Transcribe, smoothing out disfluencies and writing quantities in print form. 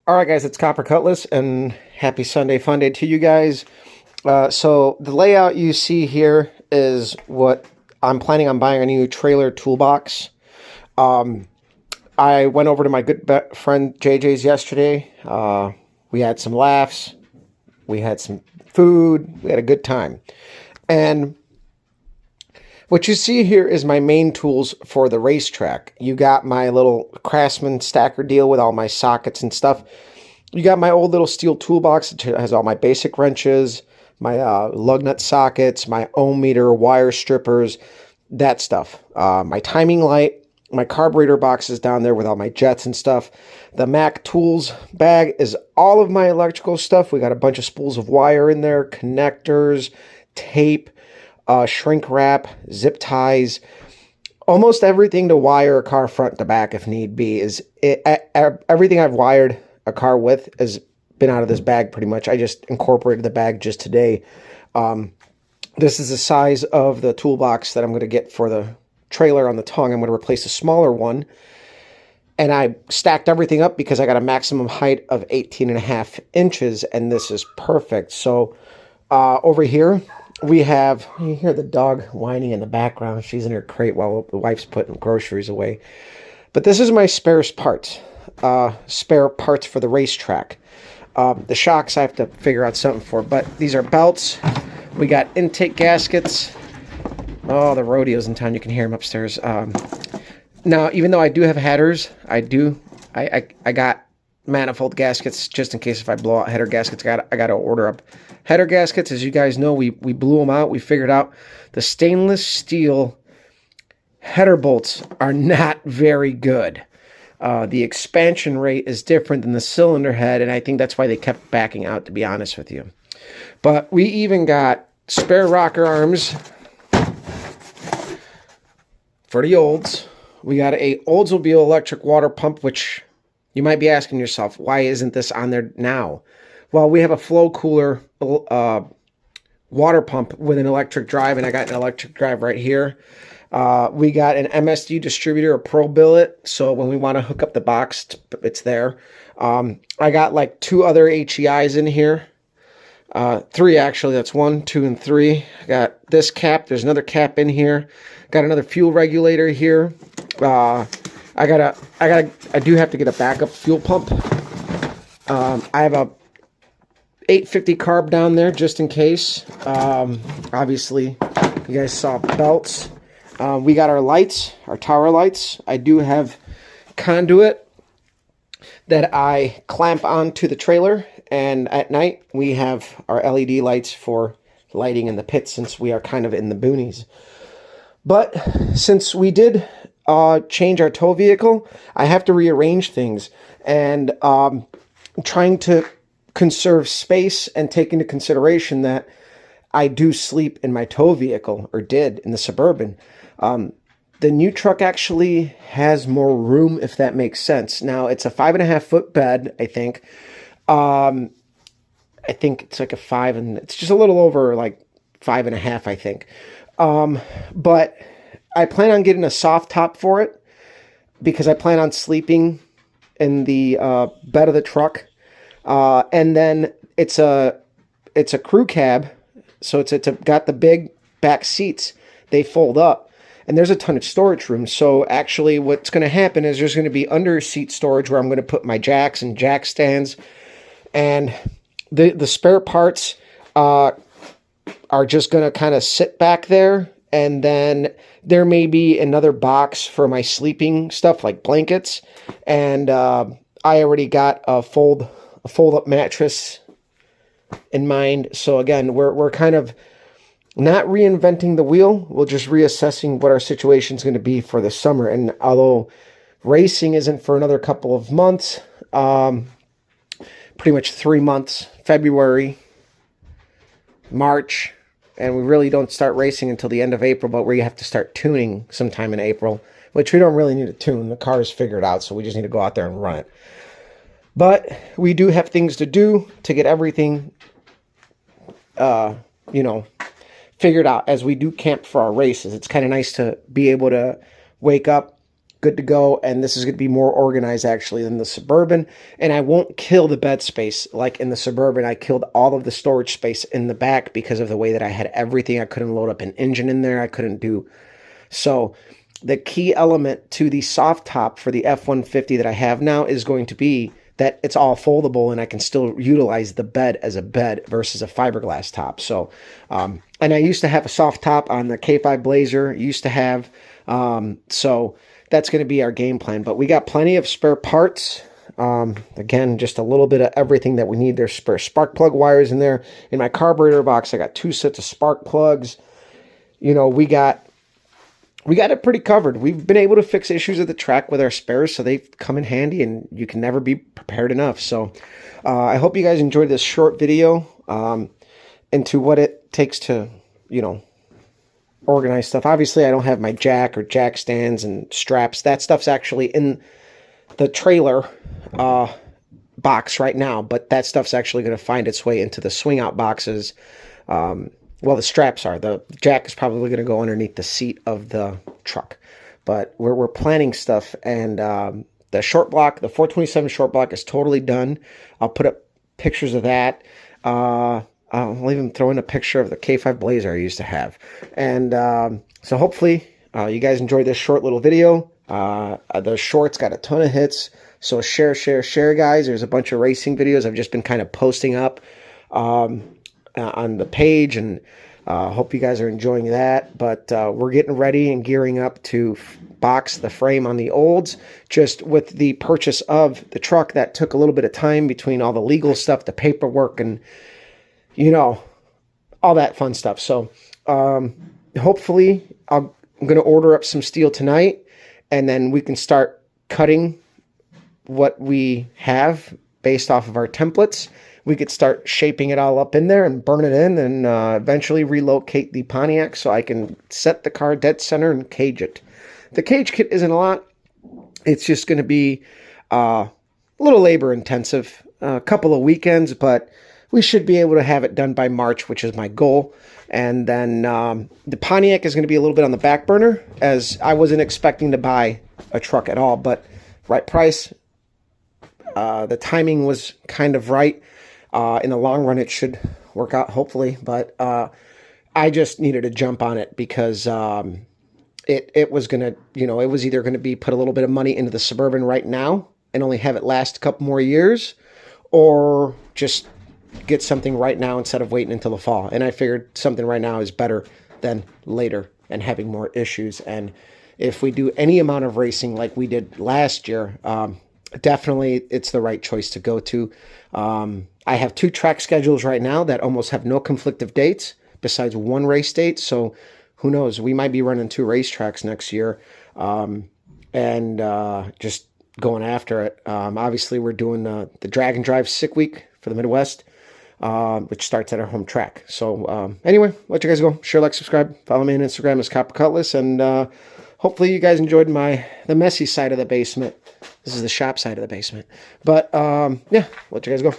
All right, guys, it's Copper Cutlass, and happy Sunday Fun Day to you guys. So the layout you see here is what I'm planning on buying a new trailer toolbox. I went over to my good friend JJ's yesterday. We had some laughs, we had some food, we had a good time. And what you see here is my main tools for the racetrack. You got my little Craftsman stacker deal with all my sockets and stuff. You got my old little steel toolbox that has all my basic wrenches, my lug nut sockets, my ohm meter, wire strippers, that stuff. My timing light, my carburetor box is down there with all my jets and stuff. The Mac Tools bag is all of my electrical stuff. We got a bunch of spools of wire in there, connectors, tape, shrink wrap, zip ties, almost everything to wire a car front to back if need be. Everything I've wired a car with has been out of this bag pretty much. I just incorporated the bag just today. This is the size of the toolbox that I'm going to get for the trailer on the tongue. I'm going to replace a smaller one. And I stacked everything up because I got a maximum height of 18.5 inches, and this is perfect. So over here, we have, you hear the dog whining in the background. She's in her crate while the wife's putting groceries away. But this is my spare parts for the racetrack. The shocks I have to figure out something for, but these are belts. We got intake gaskets. Oh, the rodeo's in town. You can hear them upstairs. Now, even though I do have headers, I got manifold gaskets just in case if I blow out header gaskets. I got to order up header gaskets. As you guys know, we blew them out. We figured out the stainless steel header bolts are not very good. The expansion rate is different than the cylinder head, and I think that's why they kept backing out, to be honest with you. But we even got spare rocker arms for the olds. We got a Oldsmobile electric water pump, which you might be asking yourself, why isn't this on there now? Well, we have a flow cooler water pump with an electric drive, and I got an electric drive right here. We got an MSD distributor, a Pro Billet, so when we want to hook up the box, it's there. I got like 2 other HEIs in here. 3 actually, that's 1, 2, and 3. I got this cap, there's another cap in here. Got another fuel regulator here. I do have to get a backup fuel pump. I have a 850 carb down there just in case. Obviously, you guys saw belts. We got our lights, our tower lights. I do have conduit that I clamp onto the trailer, and at night we have our LED lights for lighting in the pits since we are kind of in the boonies. But since we did change our tow vehicle, I have to rearrange things, and I'm trying to conserve space and take into consideration that I do sleep in my tow vehicle, or did in the Suburban. The new truck actually has more room, if that makes sense. Now, it's a 5.5-foot bed, I think. I think it's like a 5, and it's just a little over like 5.5, I think. But I plan on getting a soft top for it because I plan on sleeping in the bed of the truck. And then it's a crew cab, so it's got the big back seats. They fold up, and there's a ton of storage room. So actually what's going to happen is there's going to be under seat storage where I'm going to put my jacks and jack stands, and the spare parts are just going to kind of sit back there. And then there may be another box for my sleeping stuff like blankets. And I already got a fold-up mattress in mind. So again, we're kind of not reinventing the wheel. We're just reassessing what our situation is going to be for the summer. And although racing isn't for another couple of months, pretty much 3 months, February, March, and we really don't start racing until the end of April, but we have to start tuning sometime in April, which we don't really need to tune. The car is figured out, so we just need to go out there and run it. But we do have things to do to get everything, figured out as we do camp for our races. It's kind of nice to be able to wake up, good to go. And this is going to be more organized actually than the Suburban. And I won't kill the bed space like in the Suburban. I killed all of the storage space in the back because of the way that I had everything. I couldn't load up an engine in there. I couldn't do so. The key element to the soft top for the F-150 that I have now is going to be that it's all foldable and I can still utilize the bed as a bed versus a fiberglass top. So, and I used to have a soft top on the K5 Blazer, used to have, so that's going to be our game plan. But we got plenty of spare parts. Again, just a little bit of everything that we need. There's spare spark plug wires in there. In my carburetor box, I got 2 sets of spark plugs. You know, we got it pretty covered. We've been able to fix issues at the track with our spares, so they've come in handy, and you can never be prepared enough. So I hope you guys enjoyed this short video into what it takes to, you know, organize stuff. Obviously, I don't have my jack or jack stands and straps. That stuff's actually in the trailer box right now, but that stuff's actually going to find its way into the swing out boxes. Well, the straps are. The jack is probably going to go underneath the seat of the truck. But we're planning stuff, and the short block, the 427 short block is totally done. I'll put up pictures of that. I'll even throw in a picture of the K5 Blazer I used to have. And so hopefully you guys enjoyed this short little video. The shorts got a ton of hits. So share, guys. There's a bunch of racing videos I've just been kind of posting up on the page, and hope you guys are enjoying that. But we're getting ready and gearing up to box the frame on the Olds. Just with the purchase of the truck, that took a little bit of time between all the legal stuff, the paperwork, and you know, all that fun stuff. So hopefully I'm going to order up some steel tonight, and then we can start cutting what we have based off of our templates. We could start shaping it all up in there and burn it in, and eventually relocate the Pontiac so I can set the car dead center and cage it. The cage kit isn't a lot. It's just going to be a little labor intensive, a couple of weekends, but we should be able to have it done by March, which is my goal. And then the Pontiac is going to be a little bit on the back burner, as I wasn't expecting to buy a truck at all, but right price. The timing was kind of right. In the long run, it should work out, hopefully. But I just needed to jump on it because it was going to, you know, it was either going to be put a little bit of money into the Suburban right now and only have it last a couple more years, or just get something right now instead of waiting until the fall. And I figured something right now is better than later and having more issues. And if we do any amount of racing like we did last year, definitely it's the right choice to go to. I have 2 track schedules right now that almost have no conflictive dates besides one race date. So who knows? We might be running 2 racetracks next year, and just going after it. Obviously, we're doing the Drag and Drive Sick Week for the Midwest, which starts at our home track. So anyway, let you guys go. Share, like, subscribe. Follow me on Instagram as Copper Cutlass, and hopefully you guys enjoyed the messy side of the basement. This is the shop side of the basement. But yeah, let you guys go.